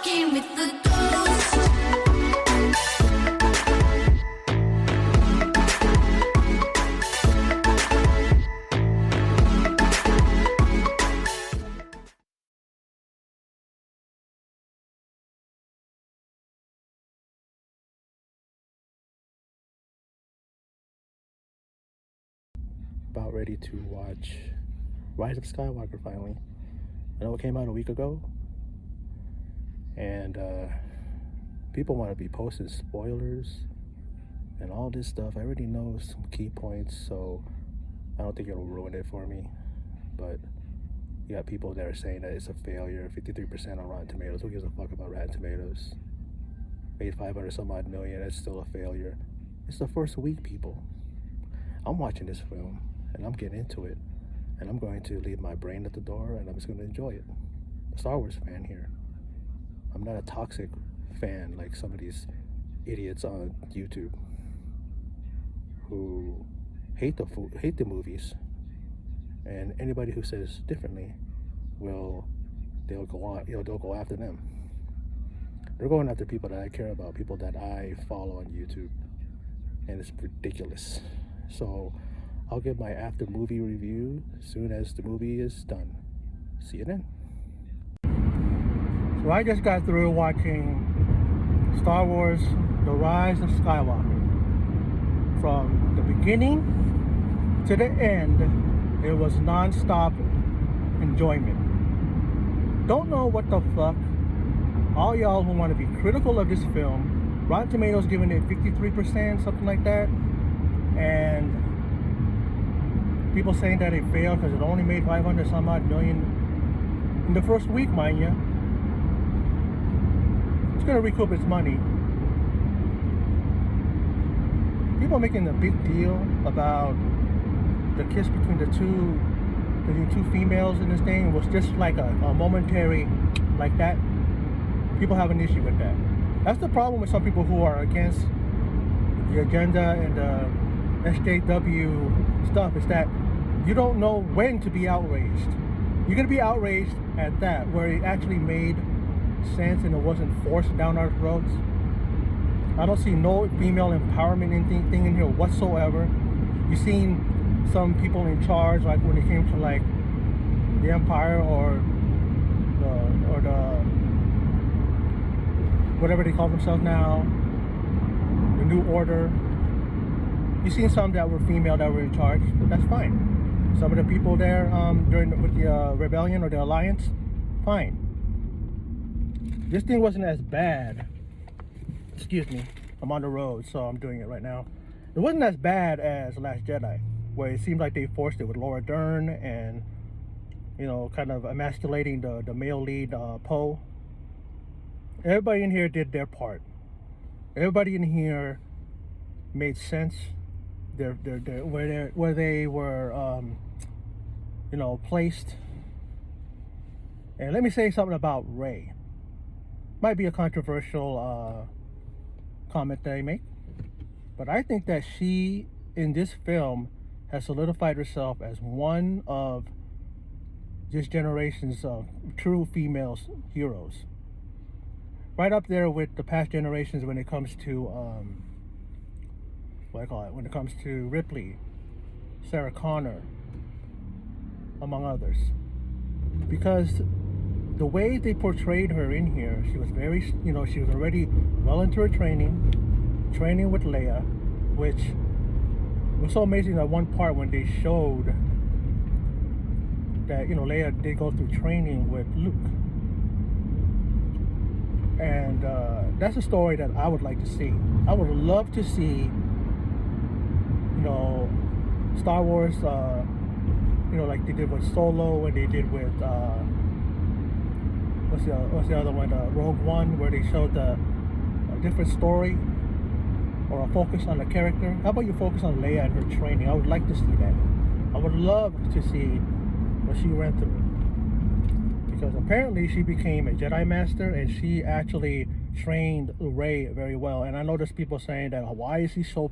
walking with the ghost. About ready to watch Rise of Skywalker finally. I know it came out a week ago, and people want to be posting spoilers and all this stuff. I already know some key points, so I don't think it'll ruin it for me. But you got people that are saying that it's a failure. 53% on Rotten Tomatoes. Who gives a fuck about Rotten Tomatoes? Made 500 some odd million. That's still a failure. It's the first week, people. I'm watching this film and I'm getting into it, and I'm going to leave my brain at the door and I'm just going to enjoy it. A Star Wars fan here. I'm not a toxic fan like some of these idiots on YouTube who hate the movies, and anybody who says differently they'll go after them. They're going after people that I care about, people that I follow on YouTube, and it's ridiculous. So I'll give my after movie review as soon as the movie is done. See you then. So I just got through watching Star Wars The Rise of Skywalker. From the beginning to the end, it was non-stop enjoyment. Don't know what the fuck all y'all who want to be critical of this film. Rotten Tomatoes giving it 53%, something like that, and people saying that it failed because it only made 500 some odd million in the first week, mind you. It's gonna recoup its money. People are making a big deal about the kiss between the two females in this thing. It was just like a momentary, like that. People have an issue with that. That's the problem with some people who are against the agenda and the SJW stuff, is that you don't know when to be outraged. You're gonna be outraged at that, where it actually made sense and it wasn't forced down our throats. I don't see no female empowerment thing in here whatsoever. You've seen some people in charge, like when it came to like the Empire or the whatever they call themselves now, the New Order. You've seen some that were female that were in charge. That's fine. Some of the people there with the rebellion or the alliance, fine. This thing wasn't as bad. Excuse me, I'm on the road, so I'm doing it right now. It wasn't as bad as The Last Jedi, where it seemed like they forced it with Laura Dern and, you know, kind of emasculating the male lead, Poe. Everybody in here did their part. Everybody in here made sense. Where they were, you know, placed. And let me say something about Rey. Might be a controversial comment that I make, but I think that she, in this film, has solidified herself as one of this generation's true female heroes. Right up there with the past generations when it comes to when it comes to Ripley, Sarah Connor, among others. Because the way they portrayed her in here, she was very, you know, she was already well into her training with Leia, which was so amazing. At one part when they showed that, you know, Leia did go through training with Luke. And that's a story that I would like to see. I would love to see, you know, Star Wars, you know, like they did with Solo and they did with, what's the other one, Rogue One, where they showed a different story or a focus on the character. How about you focus on Leia and her training? I would like to see that. I would love to see what she went through. Because apparently she became a Jedi Master and she actually trained Rey very well. And I know there's people saying that, why is she's so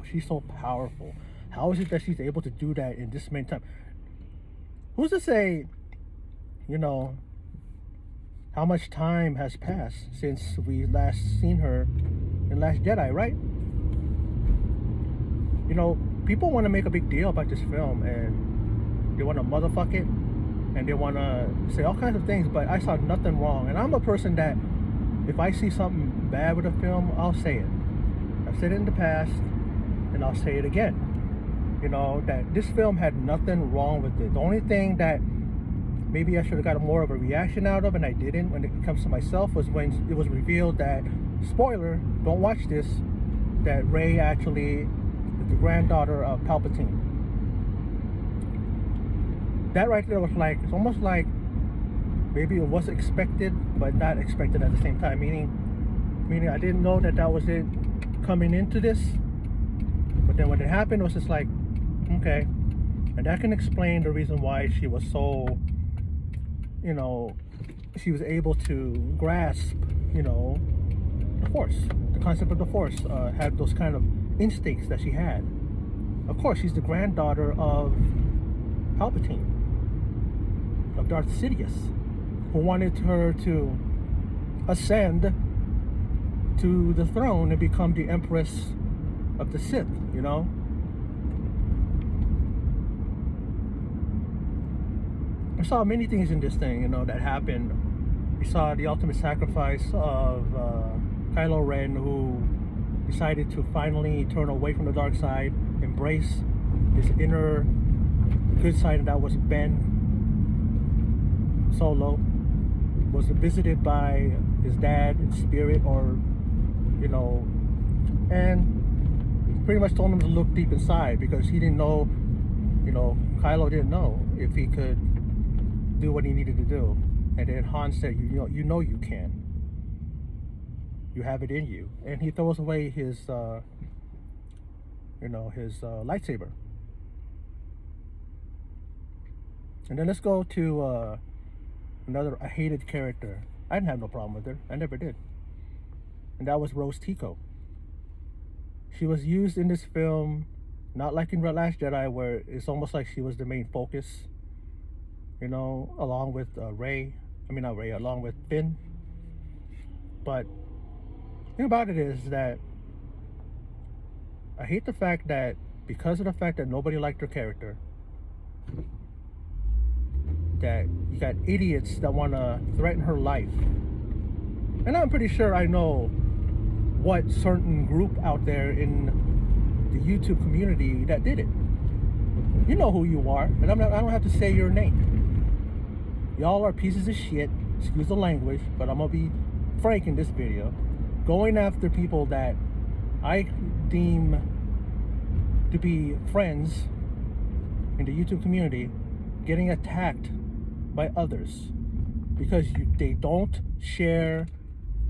powerful? How is it that she's able to do that in this many time? Who's to say, you know, how much time has passed since we last seen her in Last Jedi, right? You know, people want to make a big deal about this film, and they want to motherfuck it, and they want to say all kinds of things, but I saw nothing wrong. And I'm a person that if I see something bad with a film, I'll say it. I've said it in the past, and I'll say it again. You know, that this film had nothing wrong with it. The only thing that maybe I should have got more of a reaction out of, and I didn't when it comes to myself, was when it was revealed that, spoiler, don't watch this, that Rey actually is the granddaughter of Palpatine. That right there was like, it's almost like maybe it was expected, but not expected at the same time. Meaning I didn't know that was it coming into this. But then when it happened, it was just like, okay. And that can explain the reason why she was so, you know, she was able to grasp, you know, the Force. The concept of the Force, had those kind of instincts that she had. Of course, she's the granddaughter of Palpatine, of Darth Sidious, who wanted her to ascend to the throne and become the Empress of the Sith, you know? I saw many things in this thing, you know, that happened. We saw the ultimate sacrifice of Kylo Ren, who decided to finally turn away from the dark side, embrace his inner good side, and that was Ben Solo. Was visited by his dad in spirit, or, you know, and pretty much told him to look deep inside, because he didn't know, you know, Kylo didn't know if he could do what he needed to do. And then Han said, you know you can. You have it in you. And he throws away his, his lightsaber. And then let's go to a hated character. I didn't have no problem with her. I never did. And that was Rose Tico. She was used in this film, not like in The Last Jedi, where it's almost like she was the main focus, you know, along with along with Finn. But the thing about it is that I hate the fact that, because of the fact that nobody liked her character, that you got idiots that want to threaten her life. And I'm pretty sure I know what certain group out there in the YouTube community that did it. You know who you are, and I don't have to say your name. Y'all are pieces of shit, excuse the language, but I'm gonna be frank in this video, going after people that I deem to be friends in the YouTube community, getting attacked by others because they don't share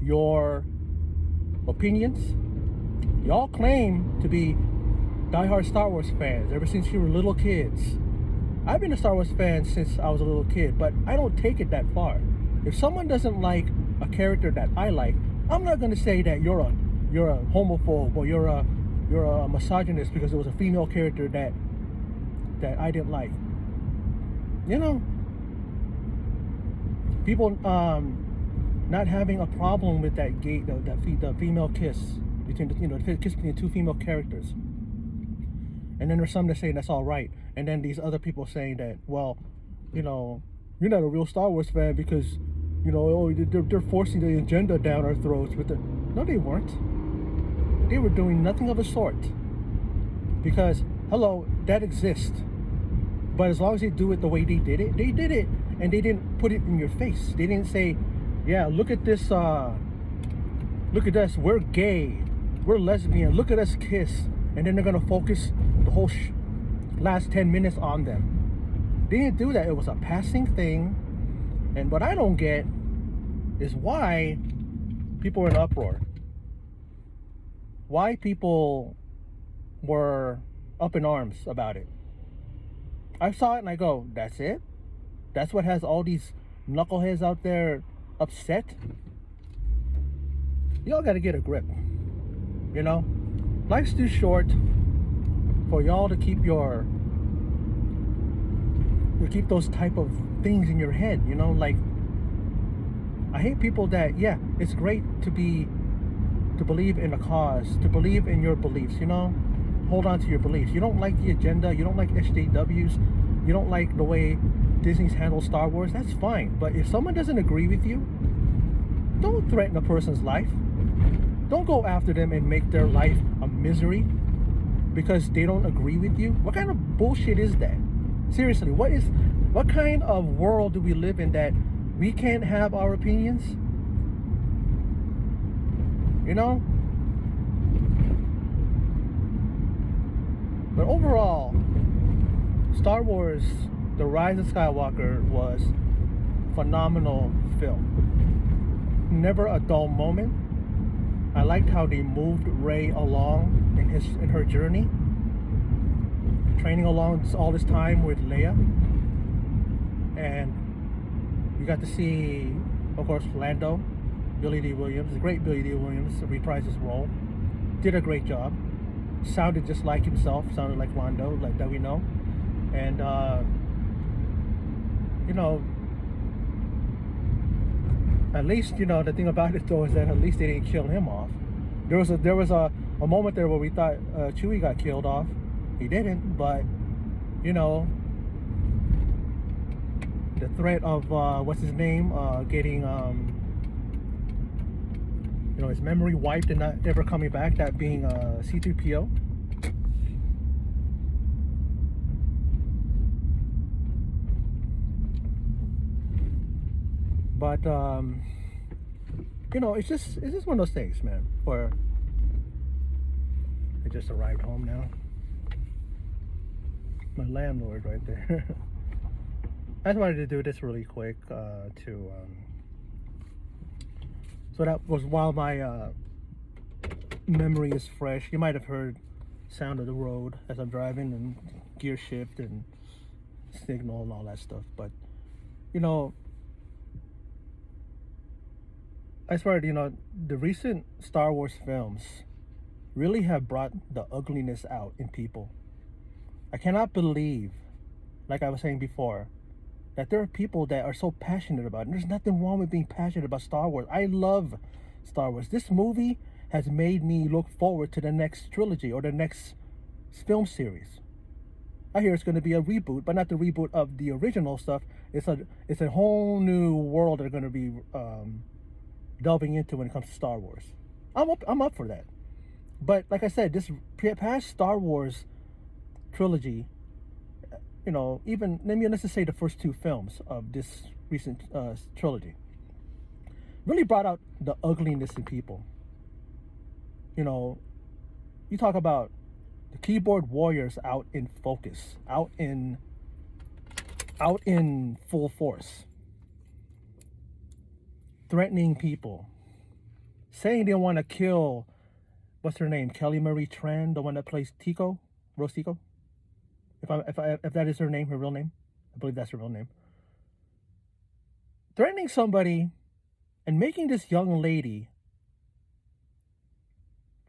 your opinions. Y'all claim to be diehard Star Wars fans ever since you were little kids. I've been a Star Wars fan since I was a little kid, but I don't take it that far. If someone doesn't like a character that I like, I'm not going to say that you're a homophobe or you're a misogynist because it was a female character that I didn't like. You know, people not having a problem with that the female kiss between the kiss between two female characters, and then there's some that say that's all right, and then these other people saying that, well, you know, you're not a real Star Wars fan because, you know, they're forcing the agenda down our throats with the. No, they weren't. They were doing nothing of the sort. Because, hello, that exists. But as long as they do it the way they did it, and they didn't put it in your face. They didn't say, yeah, look at this, look at us, we're gay, we're lesbian, look at us kiss. And then they're gonna focus the whole last 10 minutes on them. They didn't do that. It was a passing thing. And what I don't get is why people were in uproar. Why people were up in arms about it. I saw it and I go, that's it? That's what has all these knuckleheads out there upset? Y'all gotta get a grip. You know? Life's too short for y'all to keep those type of things in your head, you know, like I hate people that, yeah, it's great to believe in a cause, to believe in your beliefs, you know? Hold on to your beliefs. You don't like the agenda, you don't like SJWs, you don't like the way Disney's handled Star Wars, that's fine. But if someone doesn't agree with you, don't threaten a person's life. Don't go after them and make their life a misery because they don't agree with you. What kind of bullshit is that? Seriously, what kind of world do we live in that we can't have our opinions? You know? But overall, Star Wars The Rise of Skywalker was a phenomenal film. Never a dull moment. I liked how they moved Rey along in her journey, training along all this time with Leia, and you got to see, of course, Lando, Billy D. Williams, the great Billy D. Williams, reprised his role, did a great job, sounded just like himself, sounded like Lando, like that we know, and you know, at least, you know, the thing about it though is that at least they didn't kill him off. There was a moment there where we thought Chewie got killed off. He didn't, but you know, the threat of what's his name getting you know, his memory wiped and not ever coming back, that being C-3PO. But you know, it's just one of those things, man. Where I just arrived home now. My landlord right there. I just wanted to do this really quick so that was while my memory is fresh. You might have heard sound of the road as I'm driving and gear shift and signal and all that stuff. But you know, I swear, you know, the recent Star Wars films really have brought the ugliness out in people. I cannot believe, like I was saying before, that there are people that are so passionate about it. And there's nothing wrong with being passionate about Star Wars. I love Star Wars. This movie has made me look forward to the next trilogy or the next film series. I hear it's going to be a reboot, but not the reboot of the original stuff. It's a whole new world they're going to be delving into when it comes to Star Wars. I'm up for that. But like I said, this past Star Wars trilogy, you know, even let's just say the first two films of this recent trilogy, really brought out the ugliness in people. You know, you talk about the keyboard warriors out in focus, out in full force, threatening people, saying they want to kill, what's her name, Kelly Marie Tran, the one that plays Tico, Rose Tico. If that is her name, her real name, I believe that's her real name. Threatening somebody and making this young lady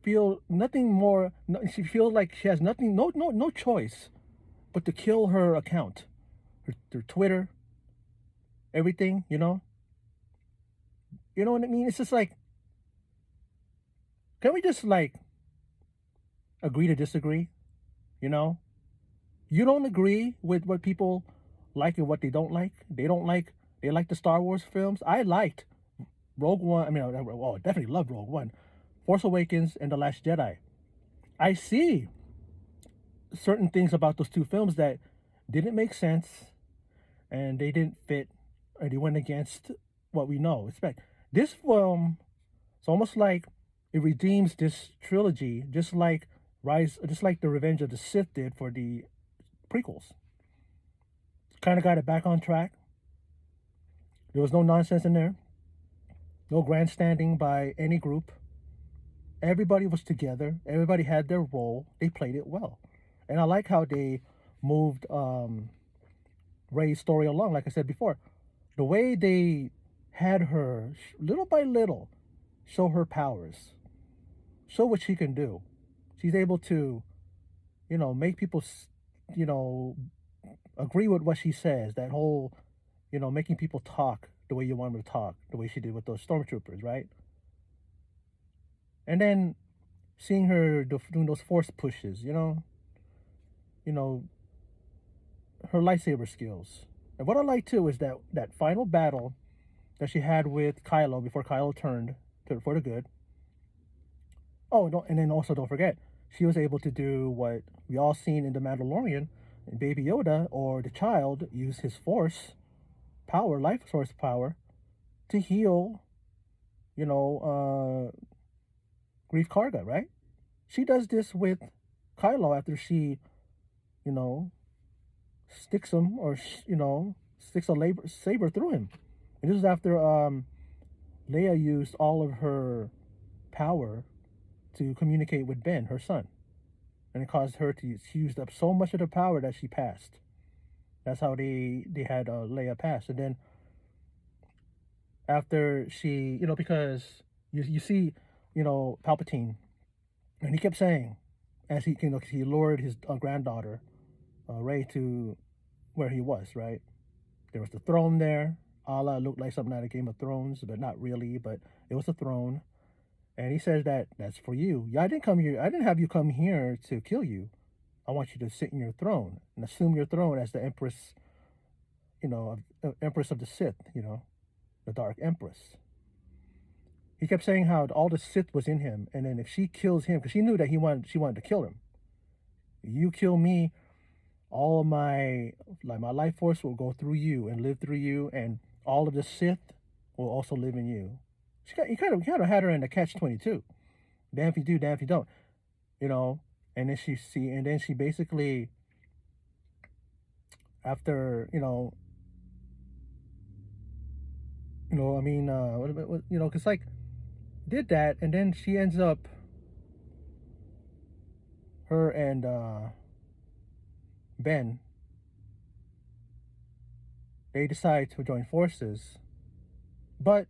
feel nothing more. She feels like she has nothing, no choice, but to kill her account, her Twitter, everything. You know what I mean? It's just like, can we just like agree to disagree? You know, you don't agree with what people like and what they don't like. They like the Star Wars films. I liked Rogue One. I mean, well, definitely loved Rogue One, Force Awakens, and The Last Jedi. I see certain things about those two films that didn't make sense and they didn't fit, or they went against what we know. Expect this film. It's almost like it redeems this trilogy, just like the Revenge of the Sith did for the prequels. Kind of got it back on track. There was no nonsense in there, no grandstanding by any group. Everybody was together. Everybody had their role. They played it well, and I like how they moved Rey's story along. Like I said before, the way they had her little by little show her powers, show what she can do. She's able to, you know, make people, you know, agree with what she says. That whole, you know, making people talk the way you want him to talk, the way she did with those stormtroopers, right? And then seeing her doing those force pushes, you know, her lightsaber skills. And what I like too is that final battle that she had with Kylo before Kylo turned for the good. Oh, and then also don't forget, she was able to do what we all seen in The Mandalorian, and Baby Yoda or the child use his force power, life source power, to heal, you know, Grief Karga, right? She does this with Kylo after she, you know, sticks him or sticks a saber through him. And this is after Leia used all of her power to communicate with Ben, her son, and it caused her to she used up so much of the power that she passed. That's how they had Leia pass, and then after she, because you see, Palpatine, and he kept saying, as he lured his granddaughter, Rey, to where he was, right? There was the throne there. Allah looked like something out of Game of Thrones, but not really. But it was a throne, and he says that's for you. Yeah, I didn't come here. I didn't have you come here to kill you. I want you to sit in your throne and assume your throne as the Empress, Empress of the Sith. The Dark Empress. He kept saying how all the Sith was in him, and then if she kills him, because she knew that she wanted to kill him. You kill me, all of my life force will go through you and live through you, and all of the Sith will also live in you. He kind of had her in a catch-22. Damn if you do, damn if you don't. And then she basically, after because like did that, and then she ends up, her and Ben, they decide to join forces, but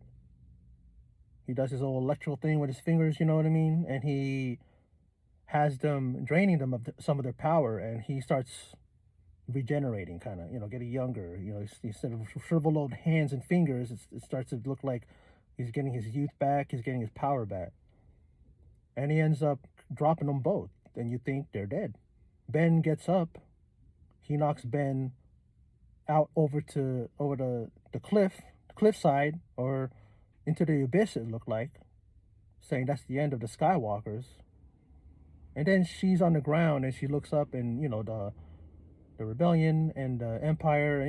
he does his old electrical thing with his fingers, you know what I mean? And he has them draining them of some of their power, and he starts regenerating, kind of, getting younger. Instead of shriveled old hands and fingers, it starts to look like he's getting his youth back, he's getting his power back. And he ends up dropping them both, and you think they're dead. Ben gets up, he knocks Ben out over the cliffside, or into the abyss, it looked like, saying that's the end of the Skywalkers. And then she's on the ground and she looks up, and the rebellion and the empire,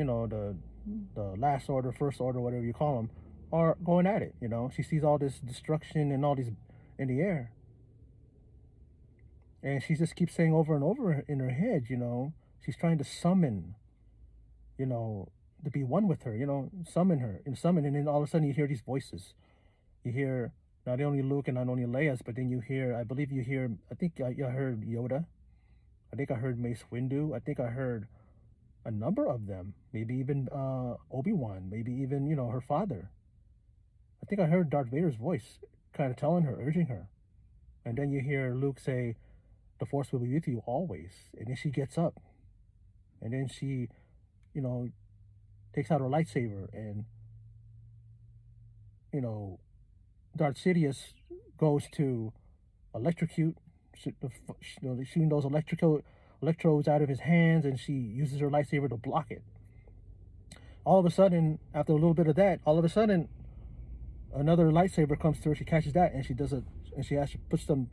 the last order, first order, whatever you call them, are going at it. She sees all this destruction and all these in the air, and she just keeps saying over and over in her head, she's trying to summon, to be one with her, summon her and summon. And then all of a sudden you hear these voices. You hear not only Luke and not only Leia's, but then I believe you hear, I think I heard Yoda. I think I heard Mace Windu. I think I heard a number of them. Maybe even Obi-Wan. Maybe even, her father. I think I heard Darth Vader's voice kind of telling her, urging her. And then you hear Luke say, the Force will be with you always. And then she gets up. And then she, takes out her lightsaber, and, Darth Sidious goes to electrocute, shooting those electrodes out of his hands, and she uses her lightsaber to block it. All of a sudden, after a little bit of that, another lightsaber comes through. She catches that, and she actually puts them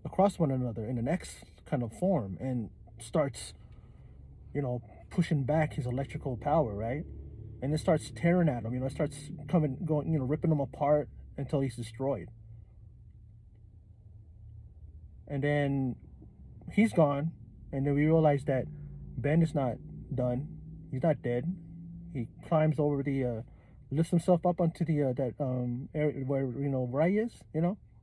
across one another in the next kind of form, and starts, pushing back his electrical power, right? And it starts tearing at him. It starts ripping him apart until he's destroyed. And then he's gone, and then we realize that Ben is not done. He's not dead. He climbs over lifts himself up onto the that area where Rey is.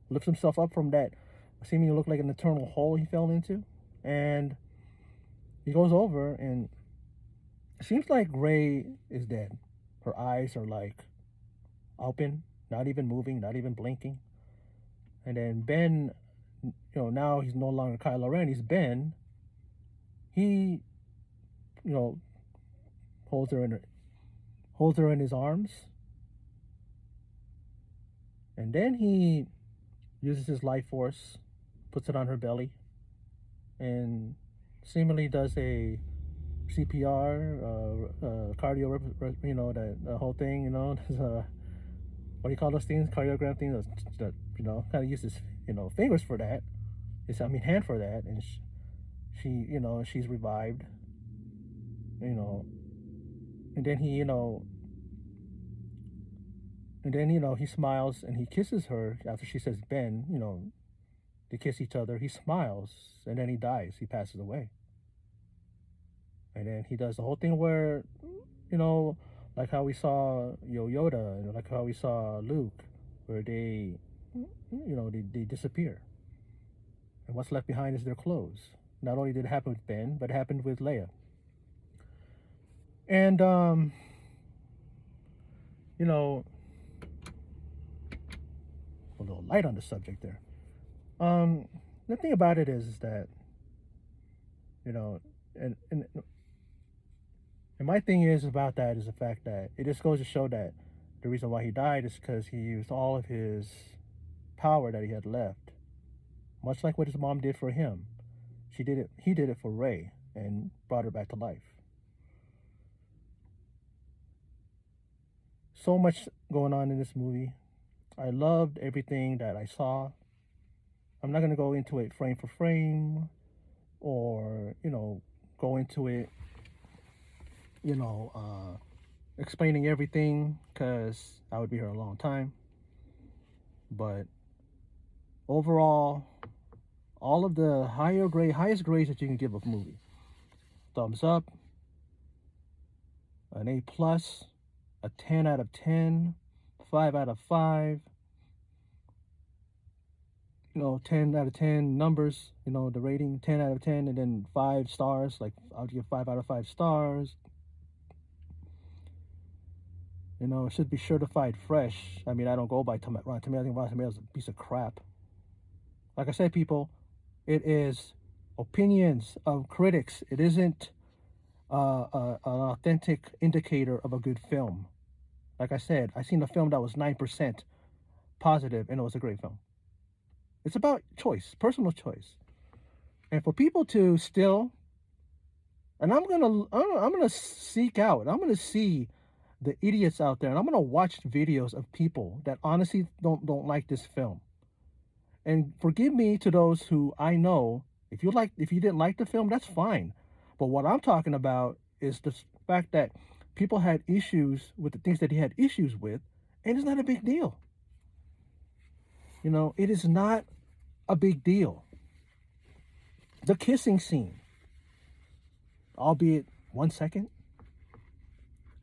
Lifts himself up from that seemingly look like an eternal hole he fell into, and he goes over, and it seems like Rey is dead. Her eyes are like open, not even moving, not even blinking. And then Ben, now he's no longer Kylo Ren, he's Ben. He, holds her in his arms, And then he uses his life force, puts it on her belly, and seemingly does a CPR, cardio, the whole thing, what do you call those things? Cardiogram things that, kind of uses, fingers for that. Hand for that. And she's revived, you know, and then he smiles and he kisses her after she says Ben, they kiss each other. He smiles and then he dies. He passes away. And then he does the whole thing where, like how we saw Yoda and like how we saw Luke, where they disappear. And what's left behind is their clothes. Not only did it happen with Ben, but it happened with Leia. And, a little light on the subject there. The thing about it is that, and my thing is about that is the fact that it just goes to show that the reason why he died is because he used all of his power that he had left, much like what his mom did for him. He did it for Rey and brought her back to life. So much going on in this movie. I loved everything that I saw. I'm not going to go into it frame for frame or, go into it, explaining everything because I would be here a long time. But overall, all of the highest grades that you can give a movie. Thumbs up, an A+, a 10 out of 10, 5 out of 5. 10 out of 10 numbers, the rating 10 out of 10, and then 5 stars. Like I would give 5 out of 5 stars. It should be certified fresh. I don't go by Rotten Tomatoes. I think Rotten Tomatoes is a piece of crap. Like I said, people, it is opinions of critics. It isn't an authentic indicator of a good film. Like I said, I seen a film that was 9% positive, and it was a great film. It's about choice, personal choice. And for people to still, and I'm gonna seek out, I'm gonna see the idiots out there, and I'm gonna watch videos of people that honestly don't like this film. And forgive me to those who I know, if you didn't like the film, that's fine. But what I'm talking about is the fact that people had issues with the things that he had issues with, and it's not a big deal. It is not a big deal. The kissing scene, albeit 1 second,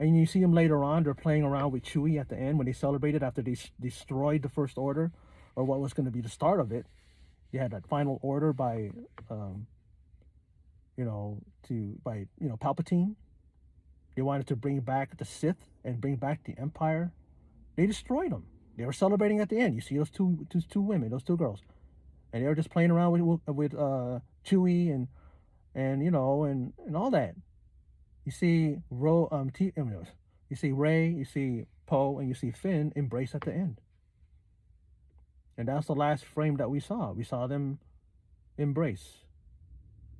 and you see them later on, they're playing around with Chewie at the end when they celebrated after they destroyed the First Order, or what was going to be the start of it. You had that final order by, Palpatine. They wanted to bring back the Sith and bring back the Empire. They destroyed them. They were celebrating at the end. You see those two women, those two girls, and they were just playing around with Chewie and all that. You see you see Rey, you see Poe, and you see Finn embrace at the end. And that's the last frame that we saw. We saw them embrace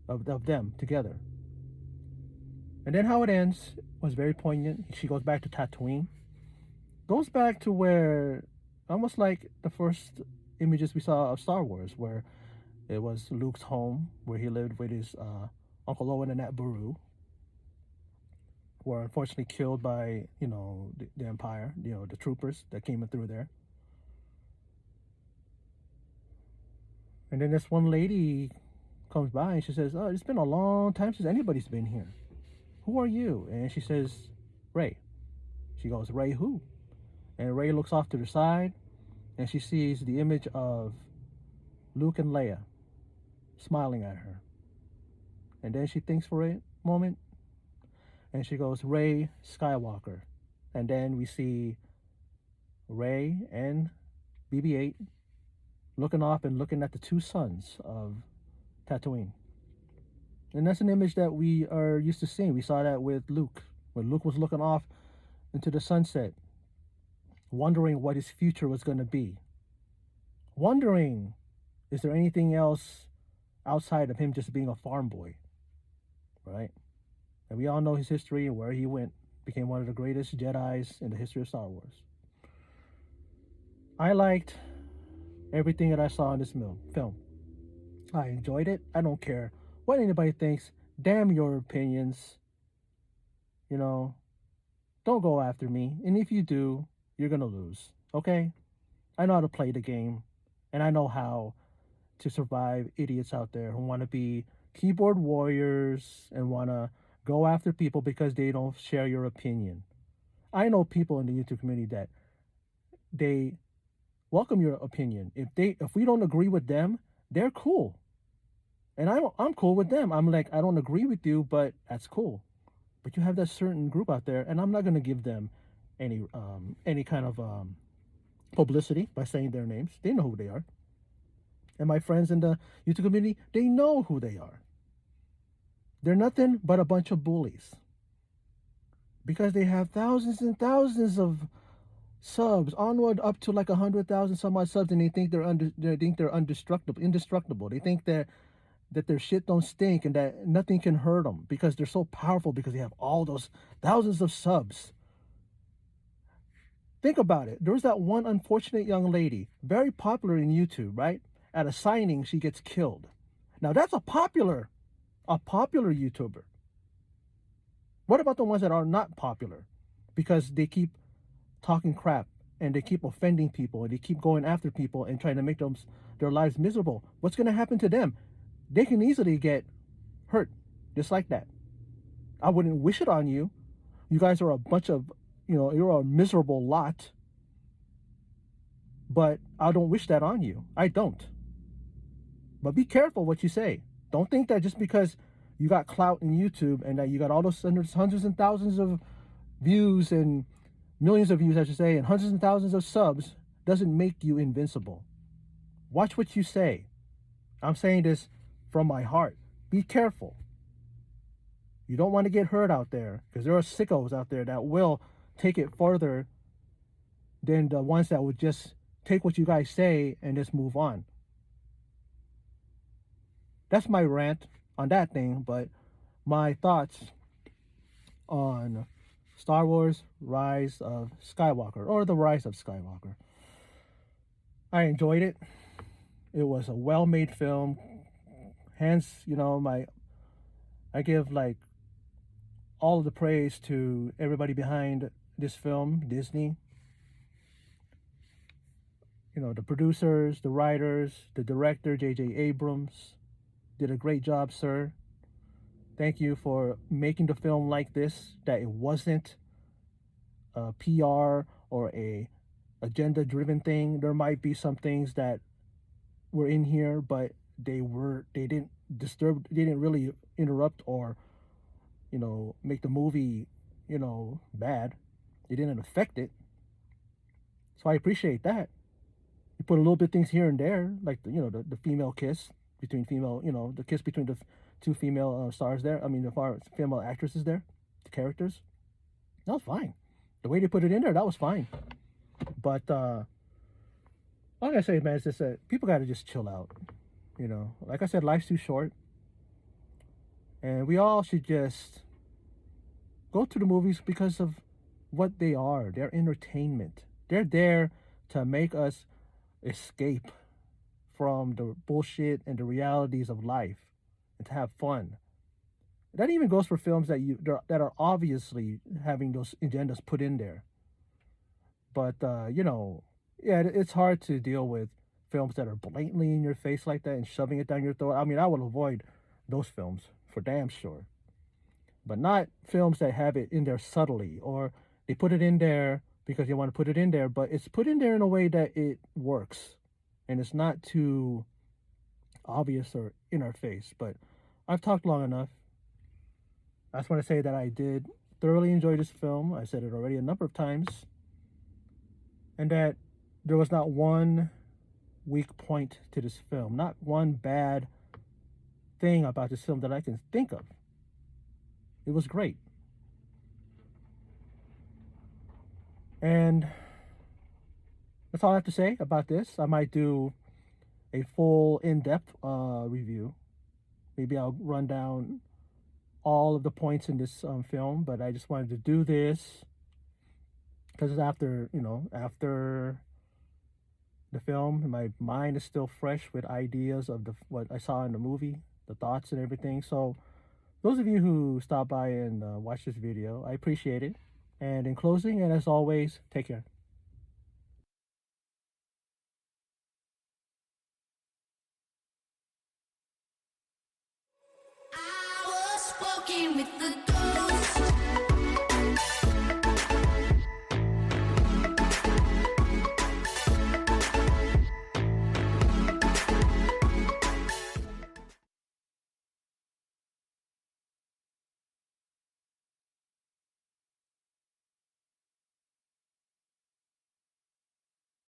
of them together. And then how it ends was very poignant. She goes back to Tatooine. Goes back to where, almost like the first images we saw of Star Wars, where it was Luke's home, where he lived with his Uncle Owen and Aunt Beru, were unfortunately killed by, the Empire, the troopers that came in through there. And then this one lady comes by and she says, "Oh, it's been a long time since anybody's been here. Who are you?" And she says, "Rey." She goes, "Rey who?" And Rey looks off to the side and she sees the image of Luke and Leia smiling at her. And then she thinks for a moment and she goes, "Rey Skywalker." And then we see Rey and BB-8 looking off and looking at the two suns of Tatooine. And that's an image that we are used to seeing. We saw that with Luke, when Luke was looking off into the sunset, wondering what his future was going to be. wondering, is there anything else outside of him just being a farm boy, right? And we all know his history and where he went, became one of the greatest Jedis in the history of Star Wars. I liked everything that I saw in this film. I enjoyed it. I don't care what anybody thinks. Damn your opinions. You know, don't go after me. And if you do, you're going to lose. Okay? I know how to play the game. And I know how to survive idiots out there who want to be keyboard warriors and want to go after people because they don't share your opinion. I know people in the YouTube community that they welcome your opinion. If we don't agree with them, they're cool. And I'm cool with them. I'm like, I don't agree with you, but that's cool. But you have that certain group out there, and I'm not going to give them any kind of publicity by saying their names. They know who they are. And my friends in the YouTube community, they know who they are. They're nothing but a bunch of bullies. Because they have thousands and thousands of subs, onward up to like 100,000 some odd subs, and they think they're indestructible. They think that their shit don't stink and that nothing can hurt them because they're so powerful because they have all those thousands of subs. Think about it. There was that one unfortunate young lady, very popular in YouTube, right? At a signing, she gets killed. Now that's a popular YouTuber. What about the ones that are not popular? Because they keep talking crap and they keep offending people and they keep going after people and trying to make their lives miserable. What's going to happen to them? They can easily get hurt just like that. I wouldn't wish it on you. You guys are a bunch of, you're a miserable lot. But I don't wish that on you. I don't. But be careful what you say. Don't think that just because you got clout in YouTube and that you got all those hundreds and thousands of views and millions of views, I should say, and hundreds and thousands of subs doesn't make you invincible. Watch what you say. I'm saying this from my heart. Be careful. You don't want to get hurt out there because there are sickos out there that will take it further than the ones that would just take what you guys say and just move on. That's my rant on that thing, but my thoughts on Star Wars Rise of Skywalker, or the Rise of Skywalker. I enjoyed it. It was a well-made film. Hence, I give like all of the praise to everybody behind this film, Disney. The producers, the writers, the director, J.J. Abrams, did a great job, sir. Thank you for making the film like this, that it wasn't a PR or a agenda-driven thing. There might be some things that were in here, but they didn't disturb, they didn't really interrupt or, make the movie, bad. It didn't affect it. So I appreciate that. You put a little bit things here and there, like the female kiss between female, the kiss between the two female stars there. I mean, the female actresses there, the characters. That was fine. The way they put it in there, that was fine. But all I gotta say, man, is just that people gotta just chill out. Like I said, life's too short, and we all should just go to the movies because of what they are. They're entertainment. They're there to make us escape from the bullshit and the realities of life and to have fun. That even goes for films that are obviously having those agendas put in there. But yeah, it's hard to deal with films that are blatantly in your face like that and shoving it down your throat. I mean, I would avoid those films for damn sure. But not films that have it in there subtly, or they put it in there because they want to put it in there, but it's put in there in a way that it works and it's not too obvious or in our face. But I've talked long enough. I just want to say that I did thoroughly enjoy this film. I said it already a number of times. And that there was not one weak point to this film, not one bad thing about this film that I can think of. It was great. And that's all I have to say about this. I might do a full in-depth review. Maybe I'll run down all of the points in this film, but I just wanted to do this because after after the film, my mind is still fresh with ideas of what I saw in the movie, the thoughts and everything. So those of you who stop by and watch this video, I appreciate it. And in closing, and as always, take care. I was walking with the